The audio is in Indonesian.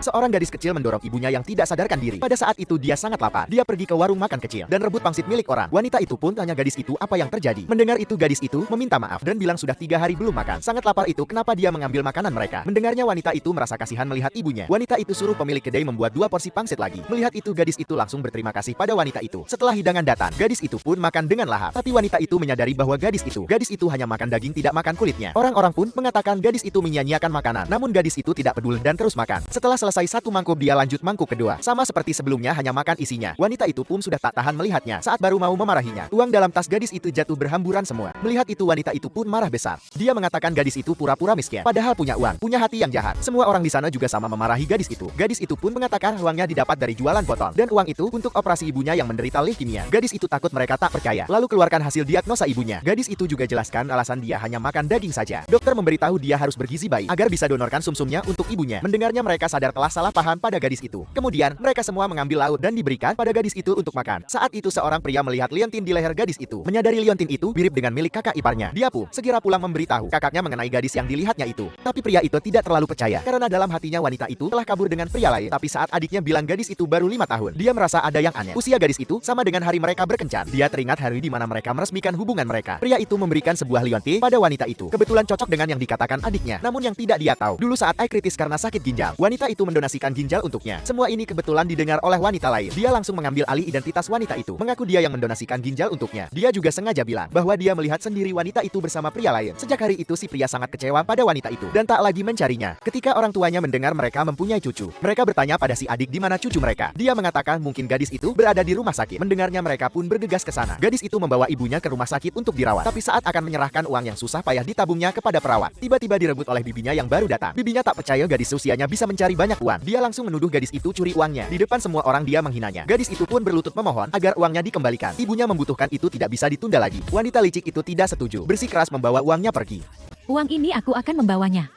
Seorang gadis kecil mendorong ibunya yang tidak sadarkan diri. Pada saat itu dia sangat lapar. Dia pergi ke warung makan kecil dan rebut pangsit milik orang. Wanita itu pun tanya gadis itu apa yang terjadi. Mendengar itu gadis itu meminta maaf dan bilang sudah 3 hari belum makan. Sangat lapar itu kenapa dia mengambil makanan mereka. Mendengarnya wanita itu merasa kasihan melihat ibunya. Wanita itu suruh pemilik kedai membuat 2 porsi pangsit lagi. Melihat itu gadis itu langsung berterima kasih pada wanita itu. Setelah hidangan datang, gadis itu pun makan dengan lahap. Tapi wanita itu menyadari bahwa gadis itu hanya makan daging tidak makan kulitnya. Orang-orang pun mengatakan gadis itu menyia-nyiakan makanan. Namun gadis itu tidak peduli dan terus makan. Setelah selesai satu mangkuk dia lanjut mangkuk kedua. Sama seperti sebelumnya hanya makan isinya. Wanita itu pun sudah tak tahan melihatnya saat baru mau memarahinya. Uang dalam tas gadis itu jatuh berhamburan semua. Melihat itu wanita itu pun marah besar. Dia mengatakan gadis itu pura-pura miskin. Padahal punya uang, punya hati yang jahat. Semua orang di sana juga sama memarahi gadis itu. Gadis itu pun mengatakan uangnya didapat dari jualan botol. Dan uang itu untuk operasi ibunya yang menderita leukemia. Gadis itu takut mereka tak percaya. Lalu keluarkan hasil diagnosa ibunya. Gadis itu juga jelaskan alasan dia hanya makan daging saja. Dokter memberitahu dia harus bergizi baik agar bisa donorkan sumsumnya untuk ibunya. Mendengarnya mereka sadar telah salah paham pada gadis itu. Kemudian mereka semua mengambil lauk dan diberikan pada gadis itu untuk makan. Saat itu seorang pria melihat liontin di leher gadis itu. Menyadari liontin itu mirip dengan milik kakak iparnya. Dia pun segera pulang memberitahu kakaknya mengenai gadis yang dilihatnya itu. Tapi pria itu tidak terlalu percaya karena dalam hatinya wanita itu telah kabur dengan pria lain. Tapi saat adiknya bilang gadis itu baru 5 tahun, dia merasa ada yang aneh. Usia gadis itu sama dengan hari mereka berkencan. Dia teringat hari di mana mereka meresmikan hubungan mereka. Pria itu memberikan sebuah liontin pada wanita itu. Kebetulan cocok dengan yang dikatakan adiknya. Namun yang tidak dia tahu, dulu saat ai kritis karena sakit ginjal, wanita itu mendonasikan ginjal untuknya. Semua ini kebetulan didengar oleh wanita lain. Dia langsung mengambil alih identitas wanita itu, mengaku dia yang mendonasikan ginjal untuknya. Dia juga sengaja bilang bahwa dia melihat sendiri wanita itu bersama pria lain. Sejak hari itu si pria sangat kecewa pada wanita itu dan tak lagi mencarinya. Ketika orang tuanya mendengar mereka mempunyai cucu, mereka bertanya pada si adik di mana cucu mereka. Dia mengatakan mungkin gadis itu berada di rumah sakit. Mendengarnya mereka pun bergegas ke sana. Gadis itu membawa ibunya ke rumah sakit untuk dirawat. Tapi saat akan menyerahkan uang yang susah payah ditabungnya kepada perawat, tiba-tiba direbut oleh bibinya yang baru datang. Bibinya tak percaya gadis usianya bisa mencari banyak uang. Dia langsung menuduh gadis itu curi uangnya. Di depan semua orang dia menghinanya. Gadis itu pun berlutut memohon agar uangnya dikembalikan. Ibunya membutuhkan itu tidak bisa ditunda lagi. Wanita licik itu tidak setuju. Bersikeras membawa uangnya pergi. Uang ini aku akan membawanya.